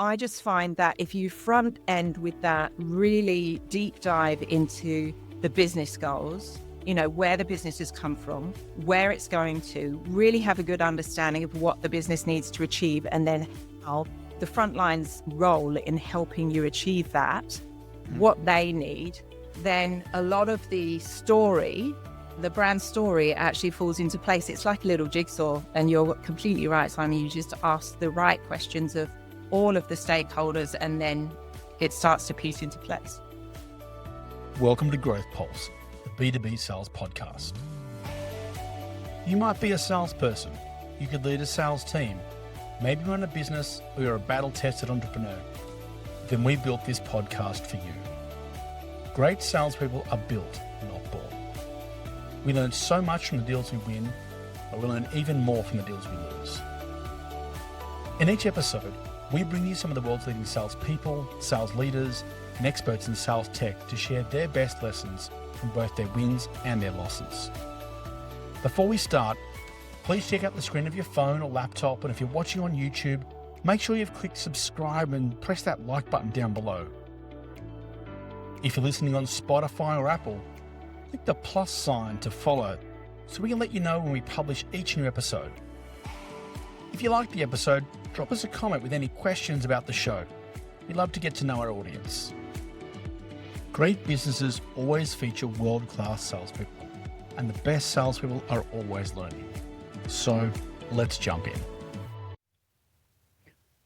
I just find that if you front end with that really deep dive into the business goals, where the business has come from, where it's going to, really have a good understanding of what the business needs to achieve, and then how the frontline's role in helping you achieve that, what they need, then a lot of the story, the brand story, actually falls into place. It's like a little jigsaw, and you're completely right, Simon. You just ask the right questions of all of the stakeholders, and then it starts to piece into place. Welcome to GrowthPulse, the B2B sales podcast. You might be a salesperson. You could lead a sales team. Maybe you run a business or you're a battle-tested entrepreneur. Then we built this podcast for you. Great salespeople are built, not bought. We learn so much from the deals we win, but we learn even more from the deals we lose. In each episode, we bring you some of the world's leading salespeople, sales leaders, and experts in sales tech to share their best lessons from both their wins and their losses. Before we start, please check out the screen of your phone or laptop, and if you're watching on YouTube, make sure you've clicked subscribe and press that like button down below. If you're listening on Spotify or Apple, click the plus sign to follow so we can let you know when we publish each new episode. If you like the episode, drop us a comment with any questions about the show. We'd love to get to know our audience. Great businesses always feature world-class salespeople, and the best salespeople are always learning. So let's jump in.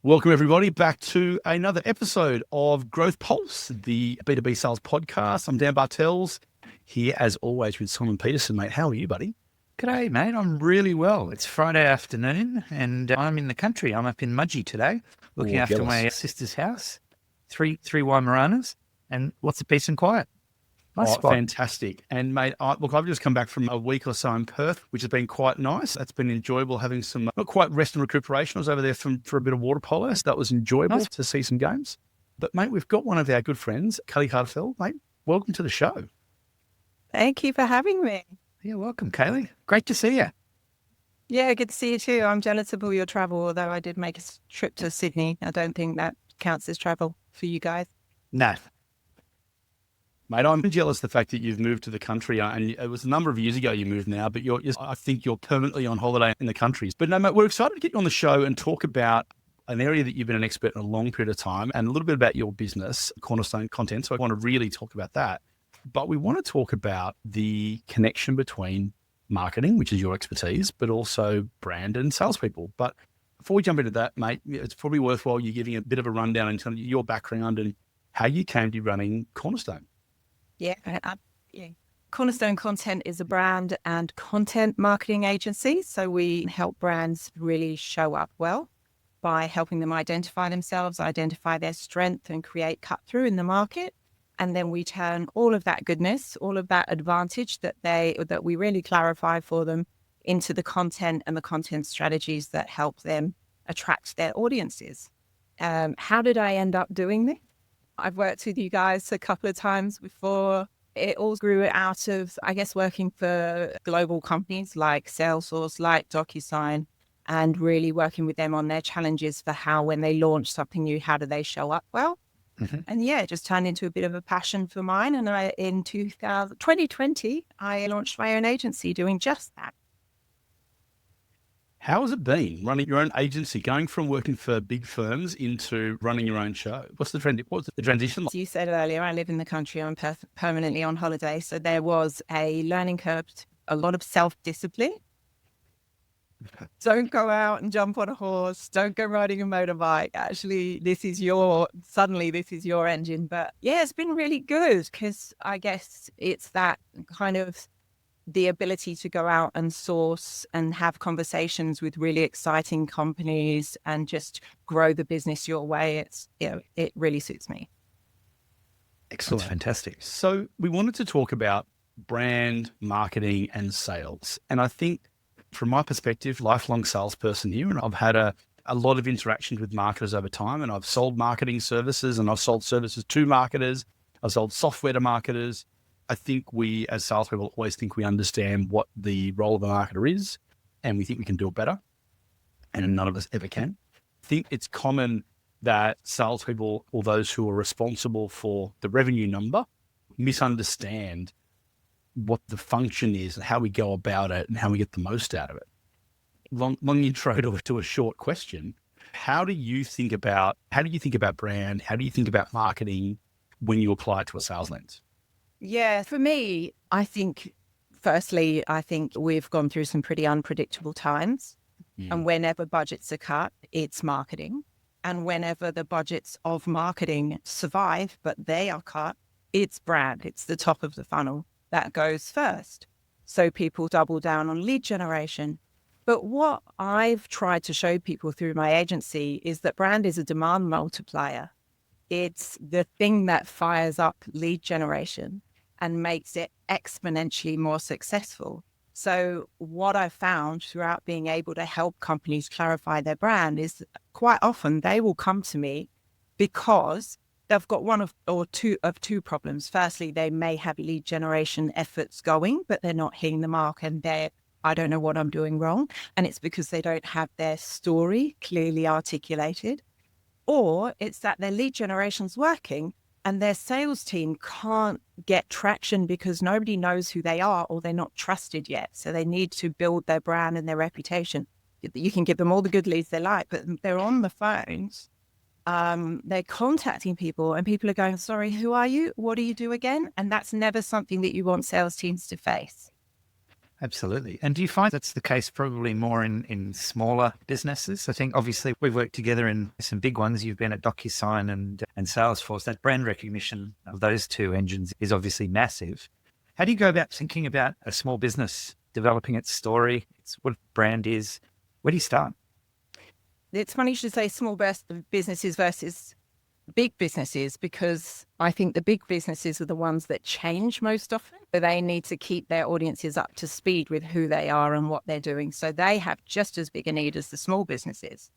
Welcome everybody back to another episode of GrowthPulse, the B2B sales podcast. I'm Dan Bartels, here as always with Simon Peterson. Mate, how are you, buddy? G'day, mate. I'm really well. It's Friday afternoon and I'm in the country. I'm up in Mudgee today, looking after my sister's house, three Weimaraners, and lots of peace and quiet. Nice spot. Fantastic. And mate, I've just come back from a week or so in Perth, which has been quite nice. That's been enjoyable having some, not quite rest and recuperation. I was over there for a bit of water polo, so that was enjoyable to see some games. But mate, we've got one of our good friends, Kayleigh Kahlfeldt. Mate, welcome to the show. Thank you for having me. You're welcome, Kayleigh. Great to see you. Yeah, good to see you too. I'm jealous of all your travel, although I did make a trip to Sydney. I don't think that counts as travel for you guys. No. Mate, I'm jealous of the fact that you've moved to the country, and it was a number of years ago you moved now, but I think you're permanently on holiday in the countries. But no, mate, we're excited to get you on the show and talk about an area that you've been an expert in a long period of time, and a little bit about your business, Cornerstone Content. So I want to really talk about that. But we want to talk about the connection between marketing, which is your expertise, but also brand and salespeople. But before we jump into that, mate, it's probably worthwhile you giving a bit of a rundown in terms of your background and how you came to running Cornerstone. Yeah. Cornerstone Content is a brand and content marketing agency. So we help brands really show up well by helping them identify themselves, identify their strength, and create cut through in the market. And then we turn all of that goodness, all of that advantage that we really clarify for them into the content and the content strategies that help them attract their audiences. How did I end up doing this? I've worked with you guys a couple of times before. It all grew out of, I guess, working for global companies like Salesforce, like DocuSign, and really working with them on their challenges for how, when they launch something new, how do they show up well? Mm-hmm. And yeah, it just turned into a bit of a passion for mine. And in 2020, I launched my own agency doing just that. How has it been running your own agency, going from working for big firms into running your own show? What's the transition like? As you said earlier, I live in the country. I'm permanently on holiday. So there was a learning curve, a lot of self-discipline. Don't go out and jump on a horse. Don't go riding a motorbike. Actually, this is your engine. But yeah, it's been really good because I guess it's that kind of the ability to go out and source and have conversations with really exciting companies and just grow the business your way. It really suits me. Excellent. That's fantastic. So we wanted to talk about brand, marketing, and sales. And I think from my perspective, lifelong salesperson here, and I've had a lot of interactions with marketers over time, and I've sold marketing services and I've sold services to marketers. I've sold software to marketers. I think we as salespeople always think we understand what the role of a marketer is, and we think we can do it better, and none of us ever can. I think it's common that salespeople or those who are responsible for the revenue number misunderstand what the function is and how we go about it and how we get the most out of it. Long intro to a short question. How do you think about brand? How do you think about marketing when you apply it to a sales lens? Yeah, for me, I think we've gone through some pretty unpredictable times. And whenever budgets are cut, it's marketing. And whenever the budgets of marketing survive, but they are cut, it's brand. It's the top of the funnel that goes first. So people double down on lead generation. But what I've tried to show people through my agency is that brand is a demand multiplier. It's the thing that fires up lead generation and makes it exponentially more successful. So what I've found throughout being able to help companies clarify their brand is quite often they will come to me because they've got one of two problems. Firstly, they may have lead generation efforts going, but they're not hitting the mark and I don't know what I'm doing wrong. And it's because they don't have their story clearly articulated. Or it's that their lead generation's working and their sales team can't get traction because nobody knows who they are or they're not trusted yet. So they need to build their brand and their reputation. You can give them all the good leads they like, but they're on the phones. They're contacting people and people are going, sorry, who are you? What do you do again? And that's never something that you want sales teams to face. Absolutely. And do you find that's the case probably more in smaller businesses? I think obviously we've worked together in some big ones. You've been at DocuSign and Salesforce. That brand recognition of those two engines is obviously massive. How do you go about thinking about a small business developing its story? It's what brand is. Where do you start? It's funny you should say small businesses versus big businesses, because I think the big businesses are the ones that change most often. So they need to keep their audiences up to speed with who they are and what they're doing. So they have just as big a need as the small businesses.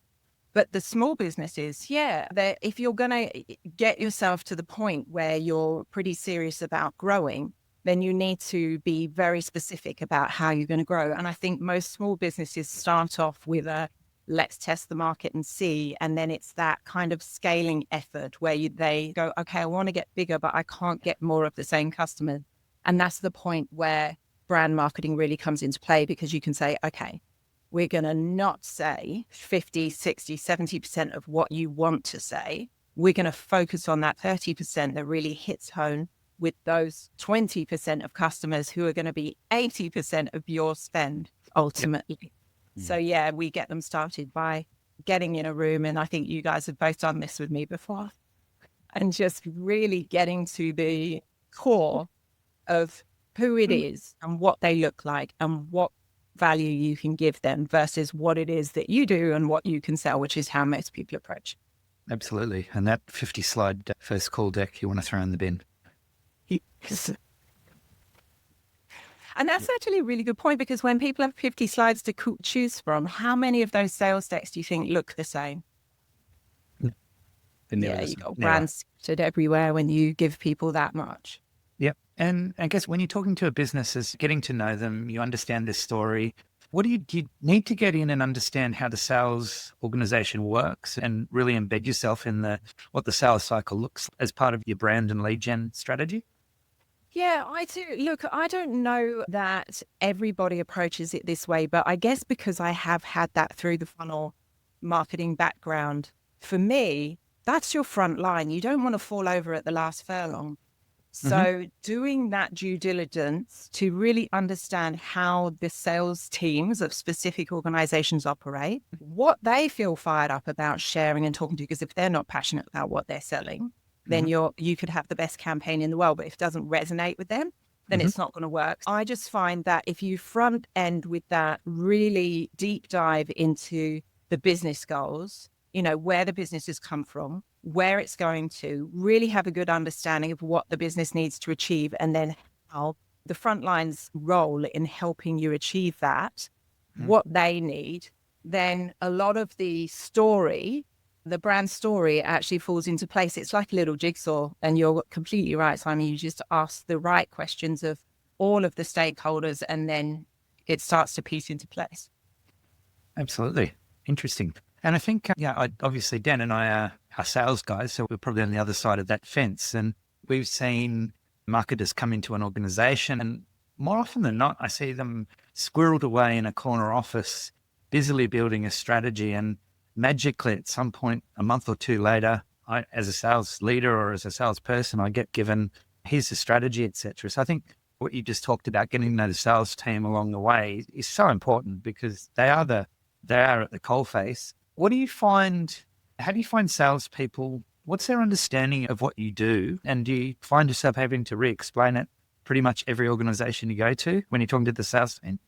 But the small businesses, if you're going to get yourself to the point where you're pretty serious about growing, then you need to be very specific about how you're going to grow. And I think most small businesses start off with let's test the market and see. And then it's that kind of scaling effort where they go, okay, I want to get bigger, but I can't get more of the same customer. And that's the point where brand marketing really comes into play, because you can say, okay, we're going to not say 50, 60, 70% of what you want to say. We're going to focus on that 30% that really hits home with those 20% of customers who are going to be 80% of your spend ultimately. Yep. So we get them started by getting in a room. And I think you guys have both done this with me before, and just really getting to the core of who it is and what they look like and what value you can give them versus what it is that you do and what you can sell, which is how most people approach. Absolutely. And that 50 slide first call deck, you want to throw in the bin. And that's actually a really good point, because when people have 50 slides to choose from, how many of those sales decks do you think look the same? You got brands stood everywhere when you give people that much. Yep. And I guess when you're talking to a business, is getting to know them, you understand their story. What do you need to get in and understand how the sales organization works and really embed yourself in what the sales cycle looks as part of your brand and lead gen strategy? Yeah, I do. Look, I don't know that everybody approaches it this way, but I guess because I have had that through the funnel marketing background, for me, that's your front line. You don't want to fall over at the last furlong. So doing that due diligence to really understand how the sales teams of specific organizations operate, what they feel fired up about sharing and talking to, because if they're not passionate about what they're selling, then you could have the best campaign in the world, but if it doesn't resonate with them, then it's not going to work. I just find that if you front end with that really deep dive into the business goals, where the business has come from, where it's going to, really have a good understanding of what the business needs to achieve, and then how the front line's role in helping you achieve that, what they need, then a lot of the brand story actually falls into place. It's like a little jigsaw, and you're completely right, Simon. You just ask the right questions of all of the stakeholders, and then it starts to piece into place. Absolutely. Interesting. And I think, obviously Dan and I our sales guys, so we're probably on the other side of that fence. And we've seen marketers come into an organization, and more often than not, I see them squirreled away in a corner office, busily building a strategy. And magically, at some point, a month or two later, I, as a sales leader or as a salesperson, I get given, here's the strategy, etc. So I think what you just talked about, getting to know the sales team along the way, is so important, because they are at the coalface. What do you find? How do you find salespeople? What's their understanding of what you do? And do you find yourself having to re-explain it pretty much every organization you go to when you're talking to the sales team?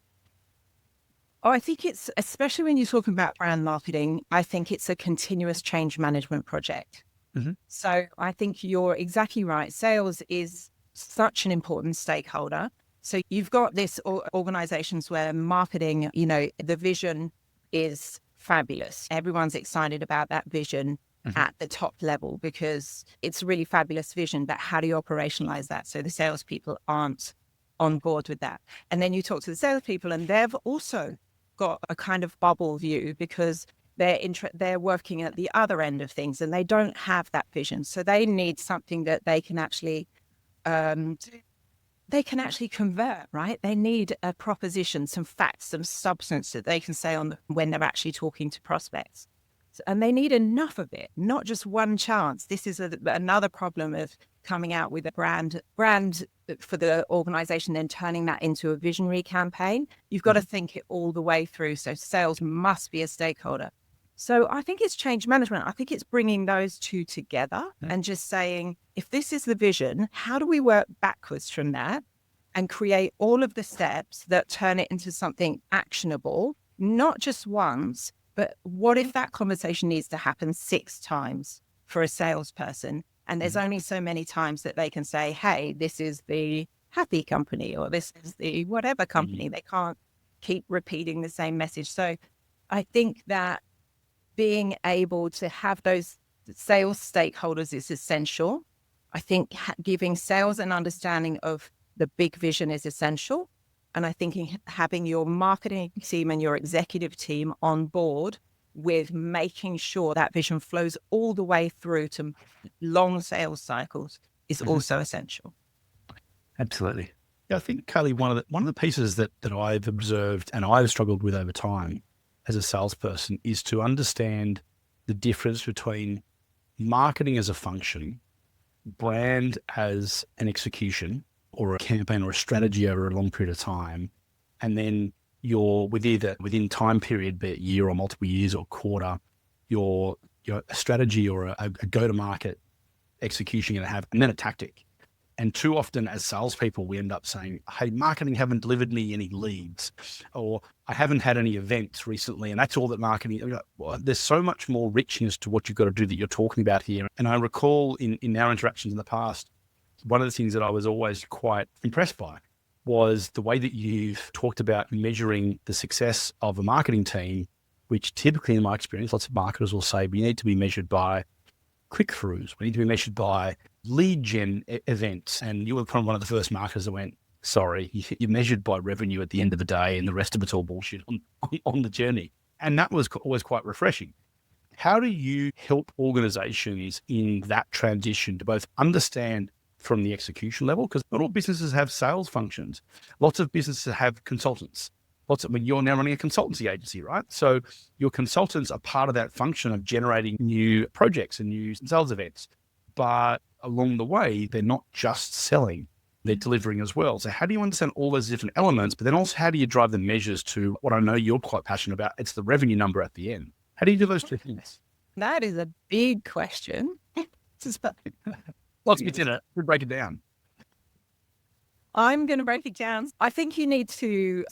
Oh, I think it's, especially when you're talking about brand marketing, I think it's a continuous change management project. Mm-hmm. So I think you're exactly right. Sales is such an important stakeholder. So you've got this organizations where marketing, the vision is fabulous. Everyone's excited about that vision at the top level because it's a really fabulous vision, but how do you operationalize that? So the salespeople aren't on board with that. And then you talk to the salespeople and they've also got a kind of bubble view because they're working at the other end of things and they don't have that vision. So they need something that they can actually convert, right? They need a proposition, some facts, some substance that they can say when they're actually talking to prospects. And they need enough of it, not just one chance. This is another problem of coming out with a brand for the organization, then turning that into a visionary campaign. You've got to think it all the way through. So sales must be a stakeholder. So I think it's change management. I think it's bringing those two together and just saying, if this is the vision, how do we work backwards from that and create all of the steps that turn it into something actionable, not just once, but what if that conversation needs to happen 6 times for a salesperson? And there's only so many times that they can say, hey, this is the happy company or this is the whatever company. They can't keep repeating the same message. So I think that being able to have those sales stakeholders is essential. I think giving sales an understanding of the big vision is essential. And I think having your marketing team and your executive team on board with making sure that vision flows all the way through to long sales cycles is also essential. Absolutely. Yeah, I think, Kayleigh, one of the pieces that I've observed and I've struggled with over time as a salesperson is to understand the difference between marketing as a function, brand as an execution, or a campaign or a strategy over a long period of time, and then you're within time period, be it year or multiple years or quarter, your strategy or a go-to-market execution you're going to have, and then a tactic. And too often as salespeople, we end up saying, hey, marketing haven't delivered me any leads, or I haven't had any events recently, and that's all that marketing. Well, there's so much more richness to what you've got to do that you're talking about here. And I recall in our interactions in the past, one of the things that I was always quite impressed by was the way that you've talked about measuring the success of a marketing team, which typically in my experience, lots of marketers will say, we need to be measured by click-throughs. We need to be measured by lead gen events. And you were probably one of the first marketers that went, sorry, you're measured by revenue at the end of the day and the rest of it's all bullshit on the journey. And that was always quite refreshing. How do you help organizations in that transition to both understand from the execution level? Because not all businesses have sales functions. Lots of businesses have consultants. You're now running a consultancy agency, right? So your consultants are part of that function of generating new projects and new sales events. But along the way, they're not just selling, they're delivering as well. So how do you understand all those different elements? But then also, how do you drive the measures to what I know you're quite passionate about? It's the revenue number at the end. How do you do those two things? That is a big question. Lots of bits in it. We break it down. I'm going to break it down. I think you need to,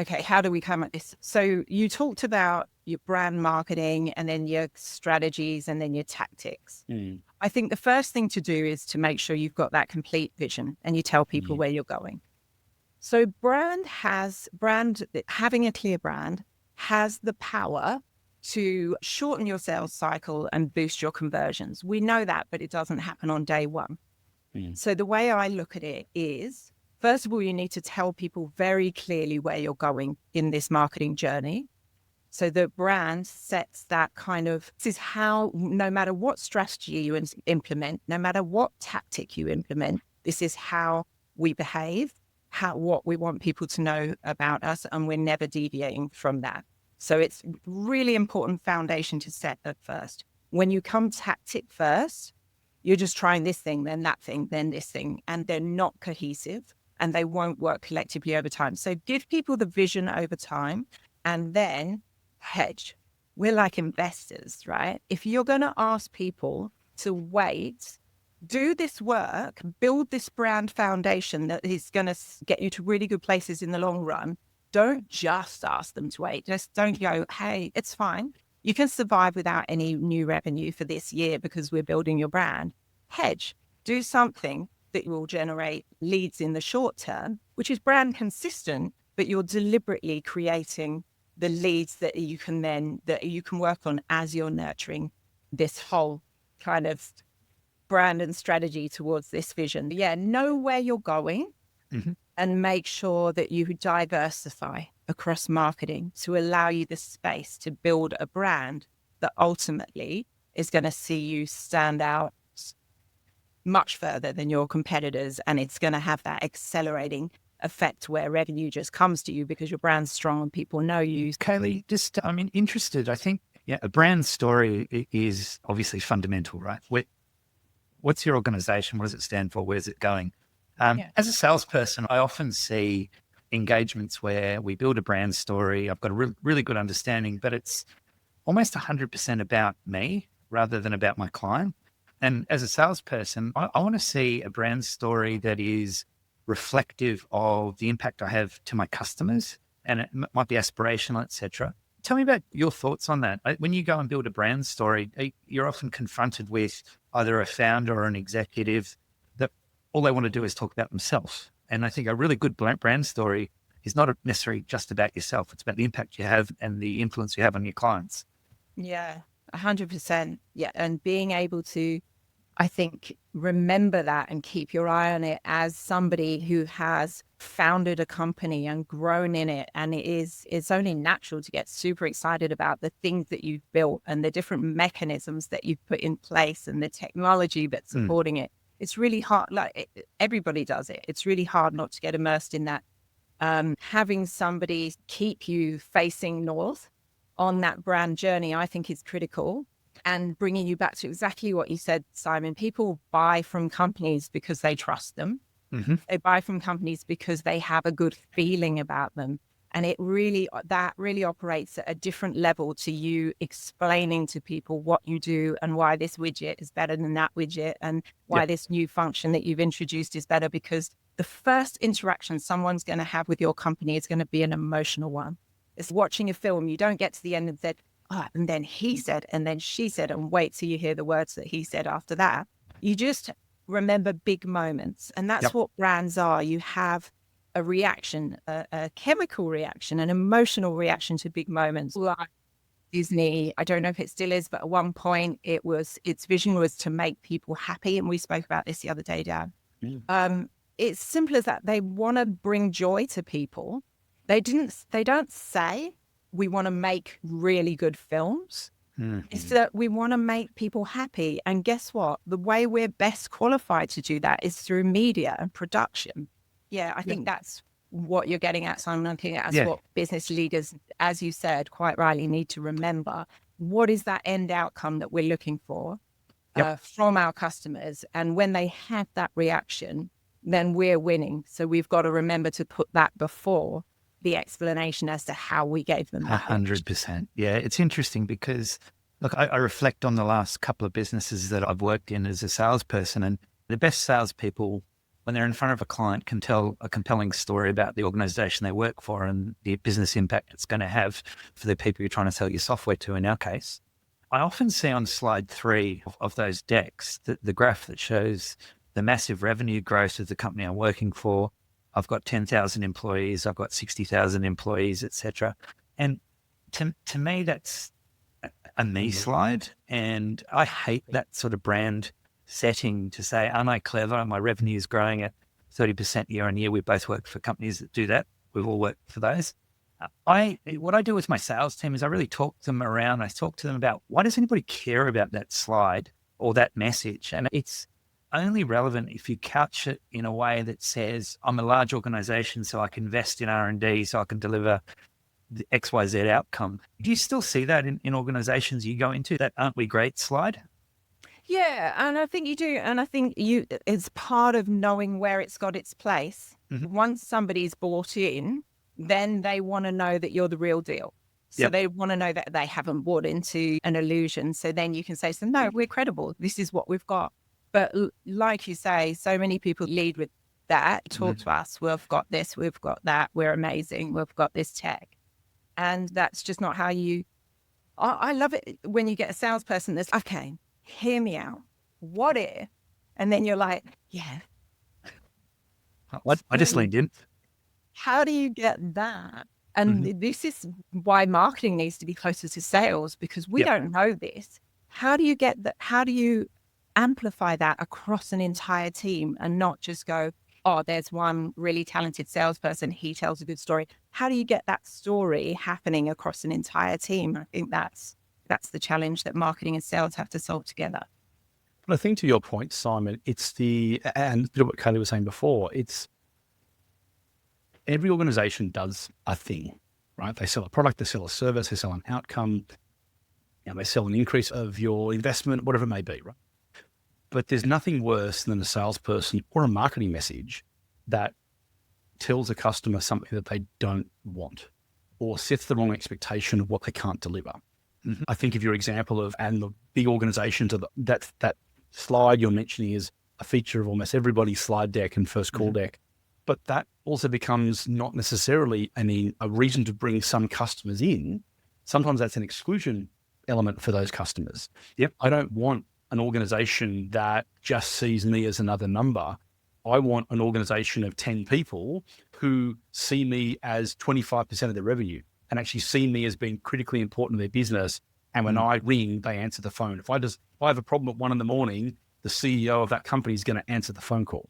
how do we come at this? So you talked about your brand marketing and then your strategies and then your tactics. I think the first thing to do is to make sure you've got that complete vision and you tell people where you're going. So having a clear brand has the power to shorten your sales cycle and boost your conversions. We know that, but it doesn't happen on day one. So the way I look at it is, first of all, you need to tell people very clearly where you're going in this marketing journey. So the brand sets that kind of, this is how, no matter what strategy you implement, no matter what tactic you implement, this is how we behave, what we want people to know about us, and we're never deviating from that. So it's really important foundation to set at first. When you come tactic first, you're just trying this thing, then that thing, then this thing, and they're not cohesive and they won't work collectively over time. So give people the vision over time and then hedge. We're like investors, right? If you're going to ask people to wait, do this work, build this brand foundation that is going to get you to really good places in the long run, don't just ask them to wait. Just don't go, hey, it's fine. You can survive without any new revenue for this year because we're building your brand. Hedge. Do something that will generate leads in the short term, which is brand consistent, but you're deliberately creating the leads that you can work on as you're nurturing this whole kind of brand and strategy towards this vision. Yeah, know where you're going and make sure that you diversify across marketing to allow you the space to build a brand that ultimately is going to see you stand out much further than your competitors. And it's going to have that accelerating effect where revenue just comes to you because your brand's strong and people know you. Kayleigh, interested. I think, a brand story is obviously fundamental, right? What's your organization? What does it stand for? Where's it going? As a salesperson, I often see engagements where we build a brand story. I've got a really good understanding, but it's almost 100% about me rather than about my client. And as a salesperson, I want to see a brand story that is reflective of the impact I have to my customers, and it might be aspirational, etc. Tell me about your thoughts on that. When you go and build a brand story, you're often confronted with either a founder or an executive that all they want to do is talk about themselves. And I think a really good brand story is not necessarily just about yourself. It's about the impact you have and the influence you have on your clients. Yeah, 100%. Yeah. And being able to, I think, remember that and keep your eye on it as somebody who has founded a company and grown in it. And it's only natural to get super excited about the things that you've built and the different mechanisms that you've put in place and the technology that's supporting it. It's really hard. Everybody does it. It's really hard not to get immersed in that. Having somebody keep you facing north on that brand journey, I think is critical. And bringing you back to exactly what you said, Simon, people buy from companies because they trust them. They buy from companies because they have a good feeling about them. And that really operates at a different level to you explaining to people what you do and why this widget is better than that widget and why this new function that you've introduced is better, because the first interaction someone's going to have with your company is going to be an emotional one. It's watching a film. You don't get to the end and said, oh, and then he said, and then she said, and wait till you hear the words that he said after that. You just remember big moments. And that's what brands are. You have a reaction, a chemical reaction, an emotional reaction to big moments. Like Disney, I don't know if it still is, but at one point its vision was to make people happy. And we spoke about this the other day, Dan. It's simple as that. They want to bring joy to people. They don't say we want to make really good films. It's that we want to make people happy. And guess what? The way we're best qualified to do that is through media and production. Yeah, I think that's what you're getting at, Simon. I think that's what business leaders, as you said, quite rightly need to remember. What is that end outcome that we're looking for from our customers? And when they have that reaction, then we're winning. So we've got to remember to put that before the explanation as to how we gave them that. 100%. Yeah, it's interesting because, look, I reflect on the last couple of businesses that I've worked in as a salesperson, and the best salespeople, when they're in front of a client, can tell a compelling story about the organization they work for and the business impact it's going to have for the people you're trying to sell your software to, in our case. I often see on slide 3 of those decks the graph that shows the massive revenue growth of the company I'm working for. I've got 10,000 employees, I've got 60,000 employees, etc. And to me, that's a me slide. And I hate that sort of brand setting to say, aren't I clever? My revenue is growing at 30% year on year. We both work for companies that do that. We've all worked for those. What I do with my sales team is I really talk them around. I talk to them about, why does anybody care about that slide or that message? And it's only relevant if you couch it in a way that says, I'm a large organization, so I can invest in R&D, so I can deliver the XYZ outcome. Do you still see that in organizations you go into, that aren't we great slide? Yeah, and I think you do. And I think it's part of knowing where it's got its place. Mm-hmm. Once somebody's bought in, then they want to know that you're the real deal. So they want to know that they haven't bought into an illusion. So then you can say to them, no, we're credible. This is what we've got. But like you say, so many people lead with that, talk to us, we've got this, we've got that, we're amazing, we've got this tech. And that's just not how I love it when you get a salesperson that's, okay, hear me out. What if? And then you're like, yeah. What? I just leaned in. How do you get that? And this is why marketing needs to be closer to sales, because we don't know this. How do you get that? How do you amplify that across an entire team and not just go, oh, there's one really talented salesperson, he tells a good story. How do you get that story happening across an entire team? I think that's the challenge that marketing and sales have to solve together. But I think to your point, Simon, and a bit of what Kayleigh was saying before, it's every organization does a thing, right? They sell a product, they sell a service, they sell an outcome, they sell an increase of your investment, whatever it may be, right? But there's nothing worse than a salesperson or a marketing message that tells a customer something that they don't want or sets the wrong expectation of what they can't deliver. Mm-hmm. I think of your example of, and the big organizations, that slide you're mentioning is a feature of almost everybody's slide deck and first call deck. But that also becomes not necessarily a reason to bring some customers in. Sometimes that's an exclusion element for those customers. Yep. I don't want an organization that just sees me as another number. I want an organization of 10 people who see me as 25% of their revenue and actually see me as being critically important to their business. And when I ring, they answer the phone. If I have a problem at 1 a.m, the CEO of that company is going to answer the phone call.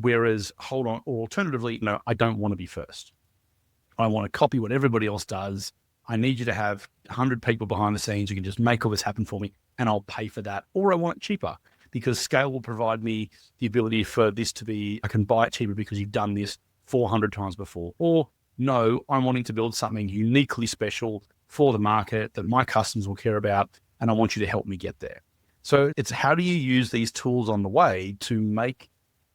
Whereas, hold on, or alternatively, no, I don't want to be first. I want to copy what everybody else does. I need you to have 100 people behind the scenes who can just make all this happen for me, and I'll pay for that. Or I want it cheaper because scale will provide me the ability for this to be, I can buy it cheaper because you've done this 400 times before. Or no, I'm wanting to build something uniquely special for the market that my customers will care about, and I want you to help me get there. So it's how do you use these tools on the way to make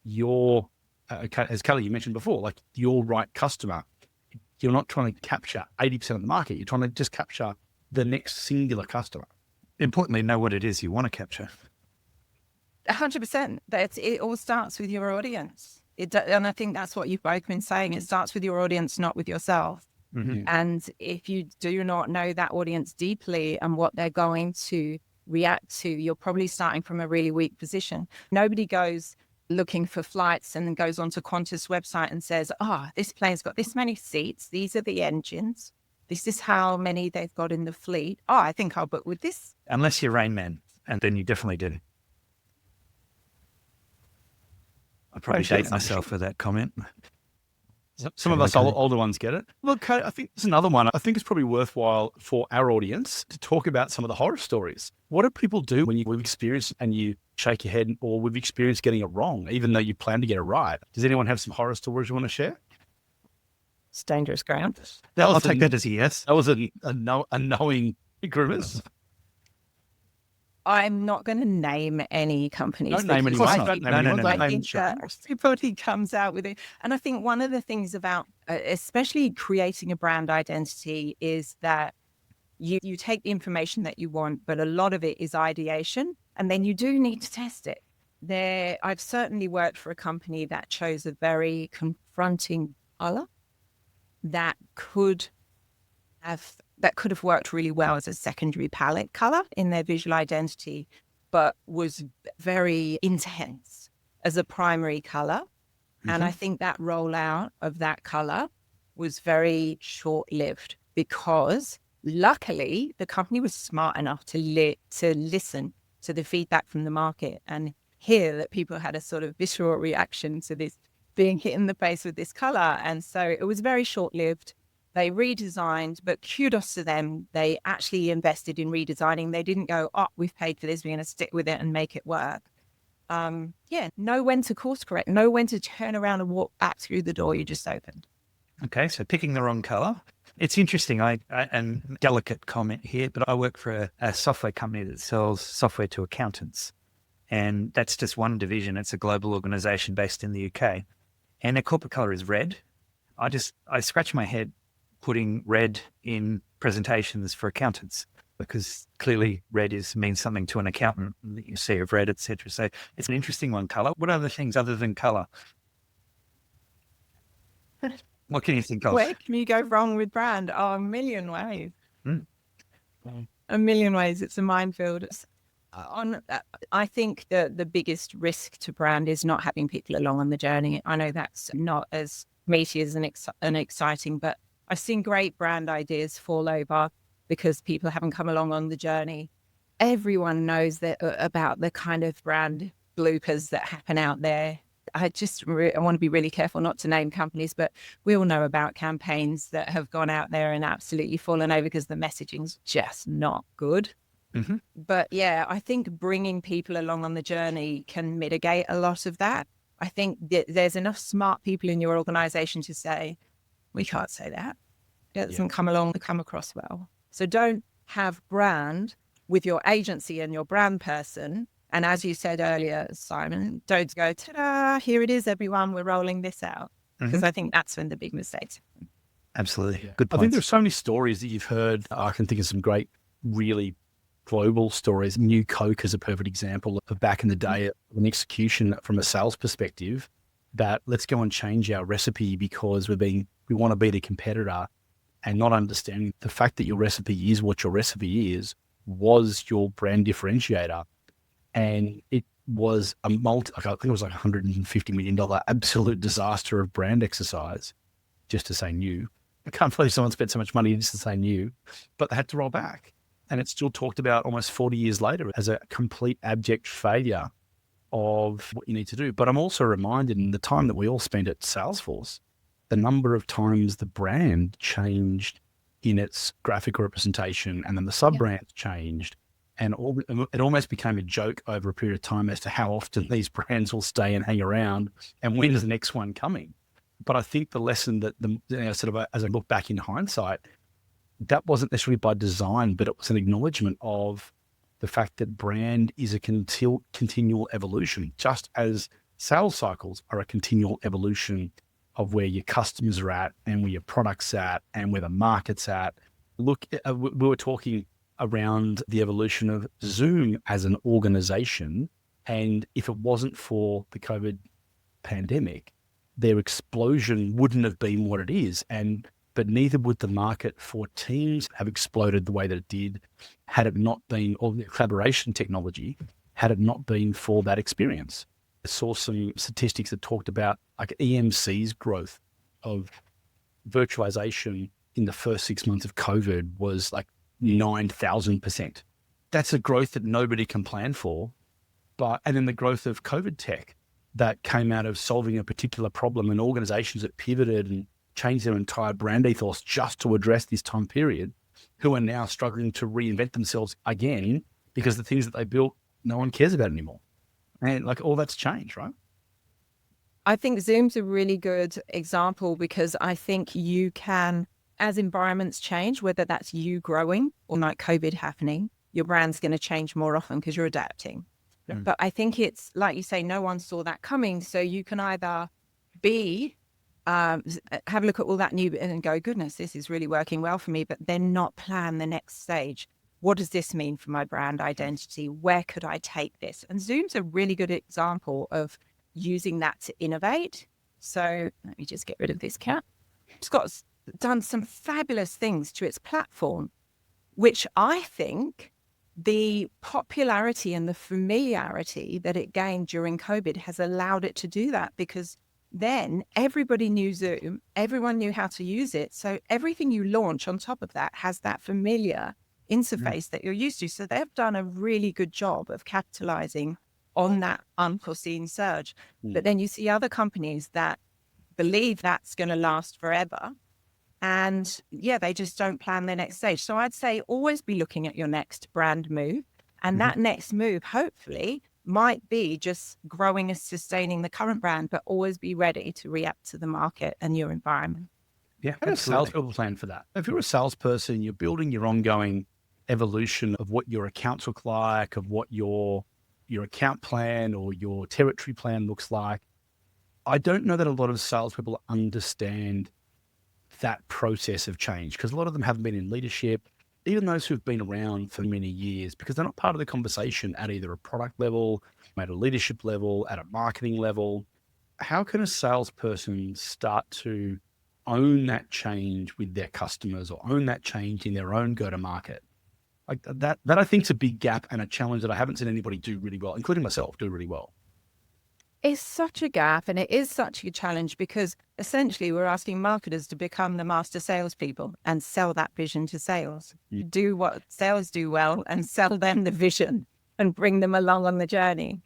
your, as Kayleigh, you mentioned before, like your right customer. You're not trying to capture 80% of the market. You're trying to just capture the next singular customer. Importantly, know what it is you want to capture. 100%. It all starts with your audience. And I think that's what you've both been saying. It starts with your audience, not with yourself. Mm-hmm. And if you do not know that audience deeply and what they're going to react to, you're probably starting from a really weak position. Nobody goes looking for flights and then goes onto Qantas website and says, this plane's got this many seats. These are the engines. This is how many they've got in the fleet. I think I'll book with this. Unless you're Rain Man, and then you definitely do. I probably date myself for that comment. Some of us older ones get it. Look, I think there's another one. I think it's probably worthwhile for our audience to talk about some of the horror stories. What do people do when we've experienced and you shake your head, or we've experienced getting it wrong, even though you plan to get it right? Does anyone have some horror stories you want to share? It's dangerous ground. I'll take that as a yes. That was a knowing grimace. I'm not going to name any companies. Don't name anyone. I think that everybody comes out with it. And I think one of the things about, especially creating a brand identity, is that you take the information that you want, but a lot of it is ideation. And then you do need to test it. I've certainly worked for a company that chose a very confronting color that could have worked really well as a secondary palette color in their visual identity, but was very intense as a primary color. Mm-hmm. And I think that rollout of that color was very short-lived because luckily the company was smart enough to listen to the feedback from the market and hear that people had a sort of visceral reaction to this being hit in the face with this color. And so it was very short-lived. They redesigned, but kudos to them. They actually invested in redesigning. They didn't go, oh, we've paid for this, we're going to stick with it and make it work. Know when to course correct, know when to turn around and walk back through the door you just opened. Okay, so picking the wrong color. It's interesting, and delicate comment here, but I work for a software company that sells software to accountants. And that's just one division. It's a global organization based in the UK. And their corporate color is red. I scratch my head putting red in presentations for accountants, because clearly red means something to an accountant that you see of red, etc. So it's an interesting one, color. What other things other than color? What can you think of? Where can you go wrong with brand? Oh, a million ways. A million ways. It's a minefield. I think the biggest risk to brand is not having people along on the journey. I know that's not as meaty as and exciting, but I've seen great brand ideas fall over because people haven't come along on the journey. Everyone knows that about the kind of brand bloopers that happen out there. I want to be really careful not to name companies, but we all know about campaigns that have gone out there and absolutely fallen over because the messaging's just not good. Mm-hmm. But yeah, I think bringing people along on the journey can mitigate a lot of that. I think there's enough smart people in your organization to say, we can't say that. It doesn't come across well. So don't have brand with your agency and your brand person. And as you said earlier, Simon, don't go, ta-da, here it is, everyone, we're rolling this out. Because I think that's when the big mistakes happen. Absolutely. Yeah. Good point. I think there's so many stories that you've heard. I can think of some great, really global stories. New Coke is a perfect example of back in the day, an execution from a sales perspective that let's go and change our recipe because we want to beat a competitor, and not understanding the fact that your recipe is what your recipe is was your brand differentiator. And it was I think it was like $150 million absolute disaster of brand exercise just to say new. I can't believe someone spent so much money just to say new, but they had to roll back. And it's still talked about almost 40 years later as a complete abject failure of what you need to do. But I'm also reminded in the time that we all spent at Salesforce, the number of times the brand changed in its graphic representation, and then the sub-brands changed. And it almost became a joke over a period of time as to how often these brands will stay and hang around and when is the next one coming. But I think the lesson that as I look back in hindsight, that wasn't necessarily by design, but it was an acknowledgement of the fact that brand is a continual evolution, just as sales cycles are a continual evolution of where your customers are at and where your product's at and where the market's at. Look, we were talking around the evolution of Zoom as an organization. And if it wasn't for the COVID pandemic, their explosion wouldn't have been what it is. But neither would the market for Teams have exploded the way that it did had it not been, or the collaboration technology, had it not been for that experience. I saw some statistics that talked about like EMC's growth of virtualization in the first 6 months of COVID was like 9,000%. That's a growth that nobody can plan for. And then the growth of COVID tech that came out of solving a particular problem, and organizations that pivoted and changed their entire brand ethos just to address this time period, who are now struggling to reinvent themselves again because the things that they built, no one cares about anymore. And like all that's changed, right? I think Zoom's a really good example because I think you can, as environments change, whether that's you growing or like COVID happening, your brand's going to change more often because you're adapting. But I think it's like you say, no one saw that coming. So you can either have a look at all that new and go, goodness, this is really working well for me, but then not plan the next stage. What does this mean for my brand identity? Where could I take this? And Zoom's a really good example of using that to innovate. So let me just get rid of this cat. It's done some fabulous things to its platform, which I think the popularity and the familiarity that it gained during COVID has allowed it to do that, because then everybody knew Zoom, everyone knew how to use it. So everything you launch on top of that has that familiar interface that you're used to. So they've done a really good job of capitalizing on that unforeseen surge. But then you see other companies that believe that's going to last forever And yeah, they just don't plan their next stage. So I'd say always be looking at your next brand move. And that next move, hopefully, might be just growing and sustaining the current brand, but always be ready to react to the market and your environment. Yeah, how does salespeople plan for that? If you're a salesperson, you're building your ongoing evolution of what your accounts look like, of what your account plan or your territory plan looks like. I don't know that a lot of salespeople understand that process of change, because a lot of them haven't been in leadership, even those who've been around for many years, because they're not part of the conversation at either a product level, at a leadership level, at a marketing level. How can a salesperson start to own that change with their customers or own that change in their own go-to-market? Like that I think is a big gap and a challenge that I haven't seen anybody do really well, including myself, do really well. It's such a gap and it is such a challenge, because essentially we're asking marketers to become the master salespeople and sell that vision to sales. You do what sales do well and sell them the vision and bring them along on the journey.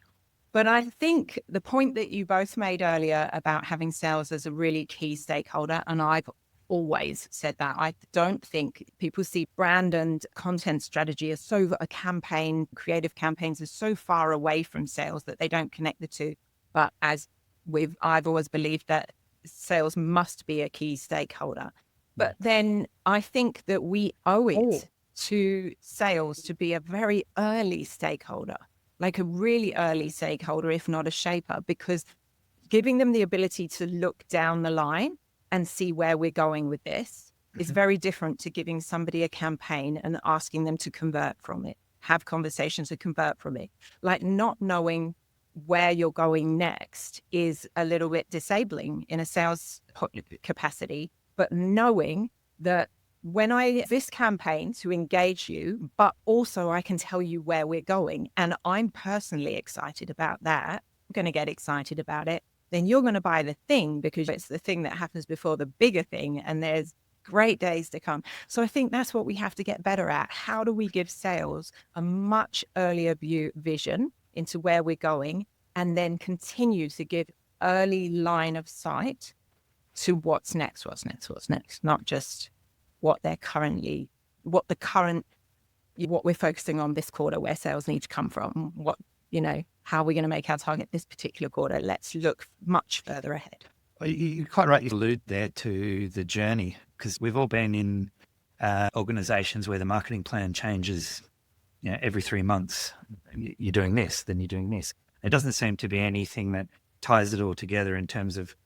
But I think the point that you both made earlier about having sales as a really key stakeholder, and I've always said that, I don't think people see brand and content strategy as a campaign, creative campaigns are so far away from sales that they don't connect the two. But I've always believed that sales must be a key stakeholder. But then I think that we owe it to sales to be a very early stakeholder, like a really early stakeholder, if not a shaper, because giving them the ability to look down the line and see where we're going with this is very different to giving somebody a campaign and asking them to convert from it, have conversations to convert from it. Like not knowing where you're going next is a little bit disabling in a sales capacity, but knowing that when I this campaign to engage you, but also I can tell you where we're going, and I'm personally excited about that, I'm going to get excited about it, then you're going to buy the thing because it's the thing that happens before the bigger thing, and there's great days to come. So I think that's what we have to get better at. How do we give sales a much earlier vision into where we're going, and then continue to give early line of sight to what's next, not just what we're focusing on this quarter, where sales need to come from, how are we going to make our target this particular quarter? Let's look much further ahead. You're quite right. You allude there to the journey, because we've all been in organizations where the marketing plan changes every 3 months. You're doing this, then you're doing this. It doesn't seem to be anything that ties it all together in terms of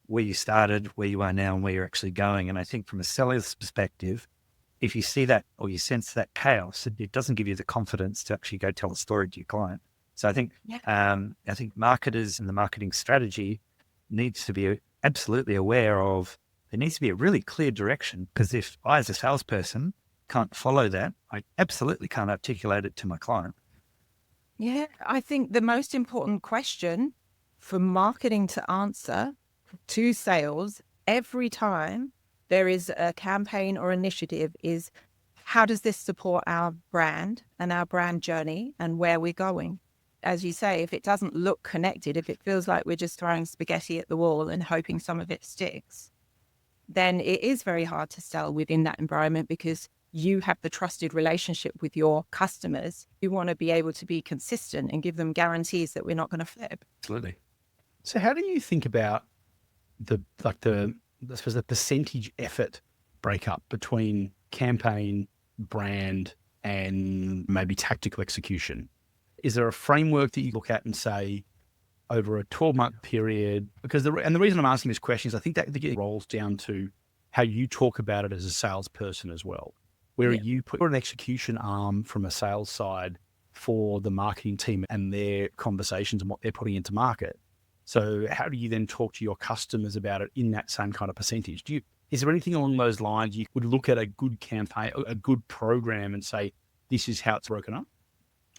where you started, where you are now, and where you're actually going. And I think from a seller's perspective, if you see that or you sense that chaos, it doesn't give you the confidence to actually go tell a story to your client. So I think marketers and the marketing strategy needs to be absolutely aware of, there needs to be a really clear direction, because if I as a salesperson can't follow that, I absolutely can't articulate it to my client. Yeah, I think the most important question for marketing to answer to sales every time there is a campaign or initiative is, how does this support our brand and our brand journey and where we're going? As you say, if it doesn't look connected, if it feels like we're just throwing spaghetti at the wall and hoping some of it sticks, then it is very hard to sell within that environment, because you have the trusted relationship with your customers. You want to be able to be consistent and give them guarantees that we're not going to flip. Absolutely. So how do you think about the percentage effort breakup between campaign, brand, and maybe tactical execution? Is there a framework that you look at and say, over a 12-month period? Because the reason I'm asking this question is I think that it rolls down to how you talk about it as a salesperson as well, where you put an execution arm from a sales side for the marketing team and their conversations and what they're putting into market. So how do you then talk to your customers about it in that same kind of percentage? Is there anything along those lines you would look at a good campaign, a good program, and say, this is how it's broken up?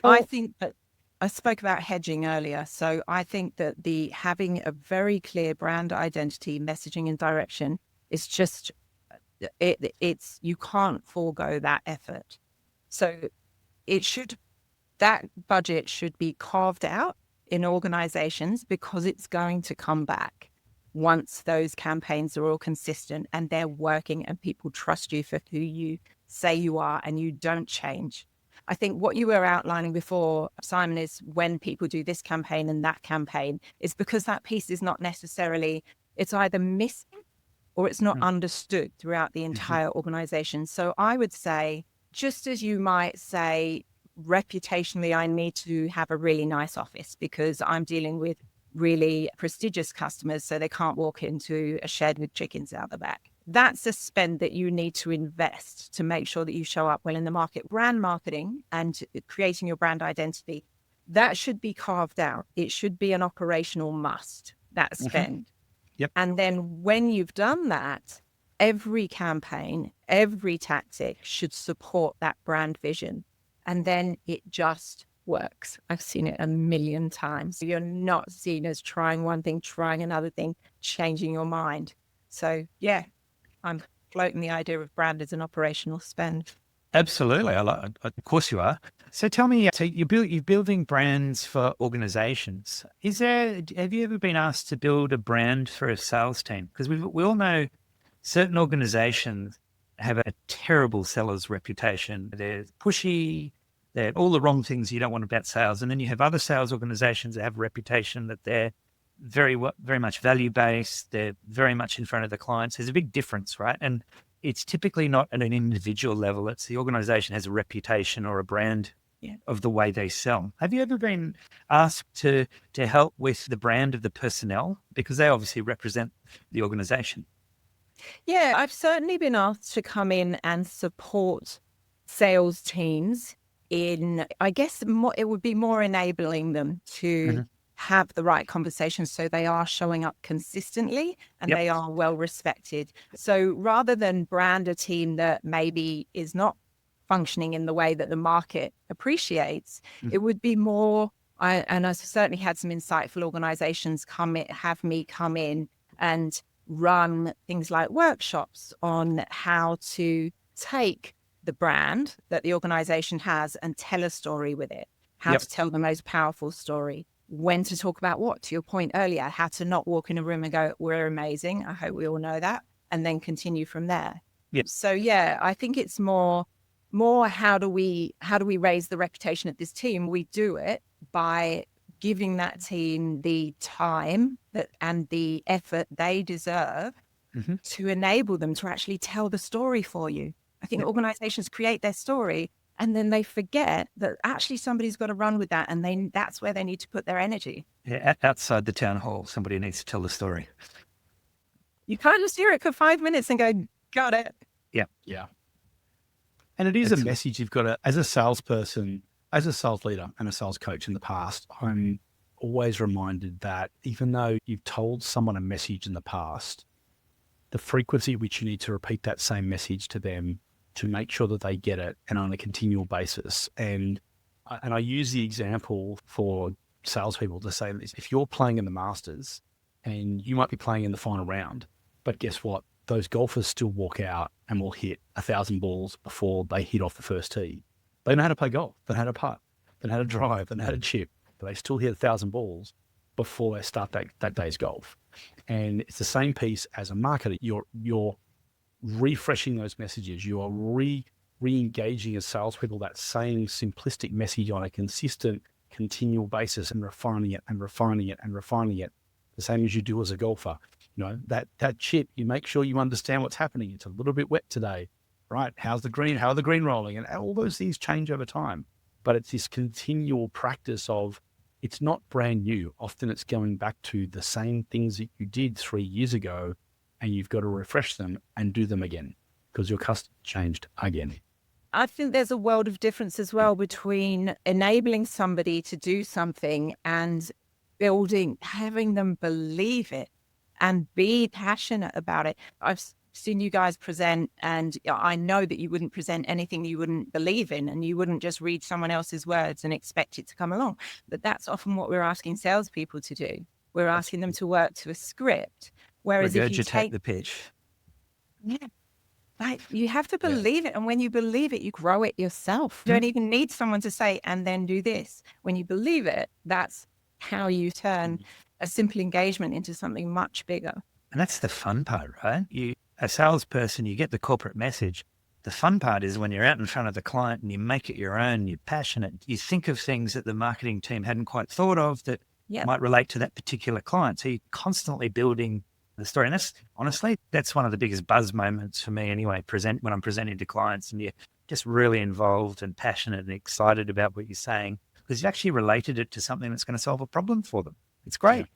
I think that I spoke about hedging earlier. So I think that having a very clear brand identity, messaging and direction is just, you can't forego that effort. So that budget should be carved out in organizations, because it's going to come back. once those campaigns are all consistent and they're working and people trust you for who you say you are and you don't change. I think what you were outlining before, Simon, is when people do this campaign and that campaign, is because that piece is not necessarily, it's either missing or it's not understood throughout the entire organization. So I would say, just as you might say, reputationally, I need to have a really nice office because I'm dealing with really prestigious customers, so they can't walk into a shed with chickens out the back. That's a spend that you need to invest to make sure that you show up well in the market. Brand marketing and creating your brand identity, that should be carved out. It should be an operational must, that spend. Yep. And then when you've done that, every campaign, every tactic should support that brand vision. And then it just works. I've seen it a million times. You're not seen as trying one thing, trying another thing, changing your mind. So yeah, I'm floating the idea of brand as an operational spend. Absolutely. Of course you are. So tell me, so you're building brands for organizations. Have you ever been asked to build a brand for a sales team? Because we all know certain organizations have a terrible seller's reputation. They're pushy. They're all the wrong things you don't want about sales. And then you have other sales organizations that have a reputation that they're very much value-based. They're very much in front of the clients. There's a big difference, right? And it's typically not at an individual level. It's the organization has a reputation or a brand of the way they sell. Have you ever been asked to help with the brand of the personnel? Because they obviously represent the organization. Yeah, I've certainly been asked to come in and support sales teams in, I guess, it would be more enabling them to have the right conversations so they are showing up consistently and they are well respected. So rather than brand a team that maybe is not functioning in the way that the market appreciates, it would be more, and I've certainly had some insightful organizations have me come in and run things like workshops on how to take the brand that the organization has and tell a story with it, how to tell the most powerful story, when to talk about what, to your point earlier, how to not walk in a room and go, we're amazing. I hope we all know that. And then continue from there. Yep. So yeah, I think it's more how do we raise the reputation of this team? We do it by giving that team the time and the effort they deserve to enable them to actually tell the story for you. I think organizations create their story and then they forget that actually somebody's got to run with that, and that's where they need to put their energy. Yeah, outside the town hall, somebody needs to tell the story. You can't just hear it for 5 minutes and go, got it. Yeah. Yeah. And it is a message you've got to, as a salesperson, as a sales leader and a sales coach in the past, I'm always reminded that even though you've told someone a message in the past, the frequency at which you need to repeat that same message to them to make sure that they get it and on a continual basis. And I use the example for salespeople to say this: if you're playing in the Masters and you might be playing in the final round, but guess what? Those golfers still walk out and will hit 1,000 balls before they hit off the first tee. They know how to play golf. They know how to putt. They know how to drive. They know how to chip. But they still hit 1,000 balls before they start that day's golf. And it's the same piece as a marketer. You're refreshing those messages. You are re-engaging as salespeople that same simplistic message on a consistent, continual basis and refining it and refining it and refining it. The same as you do as a golfer. You know, that chip, you make sure you understand what's happening. It's a little bit wet today, right? How's the green? How are the green rolling? And all those things change over time. But it's this continual practice of, it's not brand new. Often it's going back to the same things that you did 3 years ago, and you've got to refresh them and do them again because your customer changed again. I think there's a world of difference as well between enabling somebody to do something and having them believe it and be passionate about it. I've seen you guys present, and I know that you wouldn't present anything you wouldn't believe in, and you wouldn't just read someone else's words and expect it to come along. But that's often what we're asking salespeople to do. We're asking them to work to a script. Whereas if you take the pitch. Yeah. Like, you have to believe it. And when you believe it, you grow it yourself. You don't even need someone to say, and then do this. When you believe it, that's how you turn a simple engagement into something much bigger. And that's the fun part, right? A salesperson, you get the corporate message. The fun part is when you're out in front of the client and you make it your own, you're passionate, you think of things that the marketing team hadn't quite thought of that might relate to that particular client. So you're constantly building the story. And that's one of the biggest buzz moments for me anyway, when I'm presenting to clients and you're just really involved and passionate and excited about what you're saying because you've actually related it to something that's going to solve a problem for them. It's great.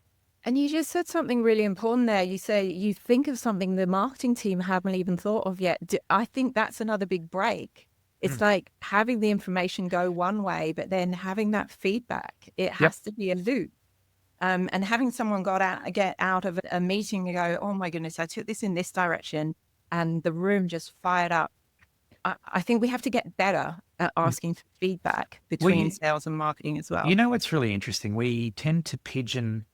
And you just said something really important there. You say you think of something the marketing team haven't even thought of yet. I think that's another big break. It's like having the information go one way, but then having that feedback. It has to be a loop. And having someone get out of a meeting and go, oh my goodness, I took this in this direction and the room just fired up. I think we have to get better at asking for feedback between sales and marketing as well. You know what's really interesting? We tend to pigeonhole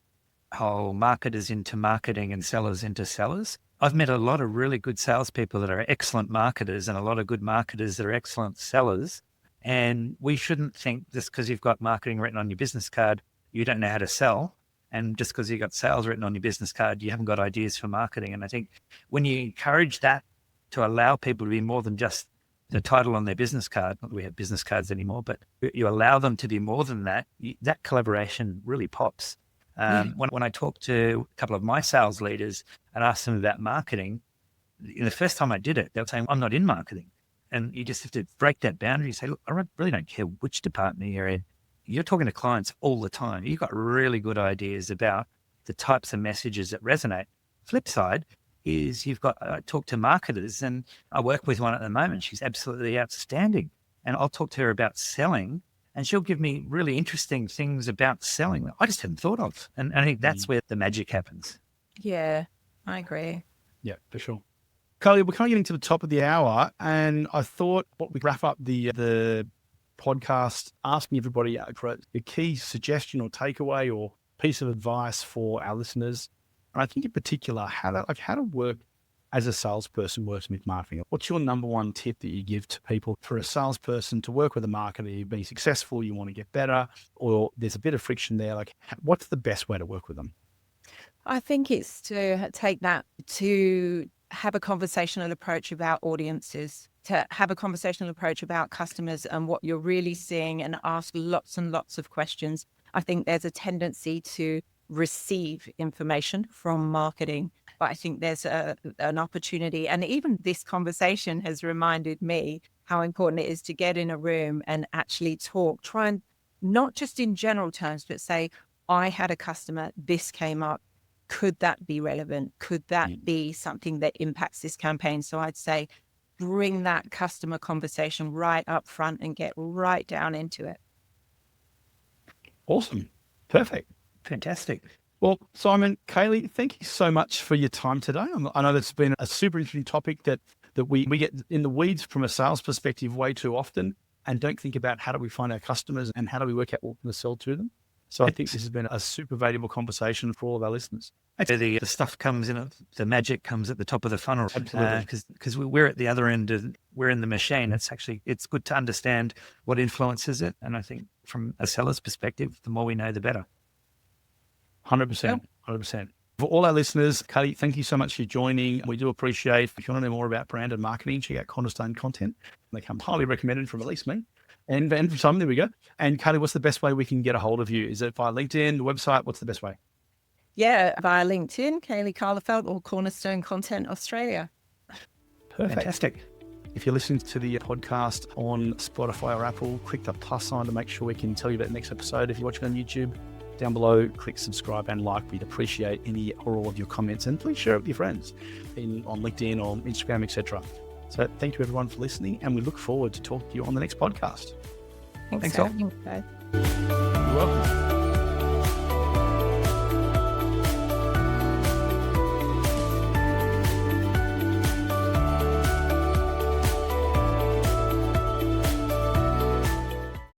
marketers into marketing and sellers into sellers. I've met a lot of really good salespeople that are excellent marketers and a lot of good marketers that are excellent sellers. And we shouldn't think just because you've got marketing written on your business card, you don't know how to sell. And just because you've got sales written on your business card, you haven't got ideas for marketing. And I think when you encourage that to allow people to be more than just the title on their business card, not that we have business cards anymore, but you allow them to be more than that, that collaboration really pops. When I talked to a couple of my sales leaders and asked them about marketing, the first time I did it, they were saying, I'm not in marketing. And you just have to break that boundary and say, look, I really don't care which department you're in. You're talking to clients all the time. You've got really good ideas about the types of messages that resonate. Flip side is I talk to marketers and I work with one at the moment. She's absolutely outstanding. And I'll talk to her about selling and she'll give me really interesting things about selling that I just hadn't thought of. And I think that's where the magic happens. Yeah, I agree. Yeah, for sure. Kayleigh, we're kind of getting to the top of the hour and I thought we wrap up the podcast asking everybody for a key suggestion or takeaway or piece of advice for our listeners. And I think in particular, how to work as a salesperson working with marketing. What's your number one tip that you give to people for a salesperson to work with a marketer? You've been successful, you want to get better, or there's a bit of friction there. Like, what's the best way to work with them? I think it's to take that to have a conversational approach about audiences, to have a conversational approach about customers and what you're really seeing and ask lots and lots of questions. I think there's a tendency to receive information from marketing, but I think there's an opportunity. And even this conversation has reminded me how important it is to get in a room and actually talk, try and not just in general terms, but say, I had a customer, this came up. Could that be relevant? Could that be something that impacts this campaign? So I'd say bring that customer conversation right up front and get right down into it. Awesome. Perfect. Fantastic. Well, Simon, Kayleigh, thank you so much for your time today. I know that's been a super interesting topic that we get in the weeds from a sales perspective way too often and don't think about how do we find our customers and how do we work out what we're going to sell to them. So I think this has been a super valuable conversation for all of our listeners. The stuff comes in, the magic comes at the top of the funnel. Absolutely. Because we're at the other end, we're in the machine. It's good to understand what influences it. And I think from a seller's perspective, the more we know, the better. 100%. 100%. For all our listeners, Kayleigh, thank you so much for joining. We do appreciate, if you want to know more about brand and marketing, check out Cornerstone Content. They come highly recommended from at least me. And for some, there we go. And Kayleigh, what's the best way we can get a hold of you? Is it via LinkedIn, the website? What's the best way? Yeah, via LinkedIn, Kayleigh Kahlfeldt or Cornerstone Content Australia. Perfect. Fantastic. If you're listening to the podcast on Spotify or Apple, click the plus sign to make sure we can tell you about the next episode. If you're watching on YouTube, down below, click subscribe and like. We'd appreciate any or all of your comments and please share it with your friends on LinkedIn or Instagram, etc. So thank you everyone for listening and we look forward to talking to you on the next podcast. Thanks for having me, guys. You're welcome.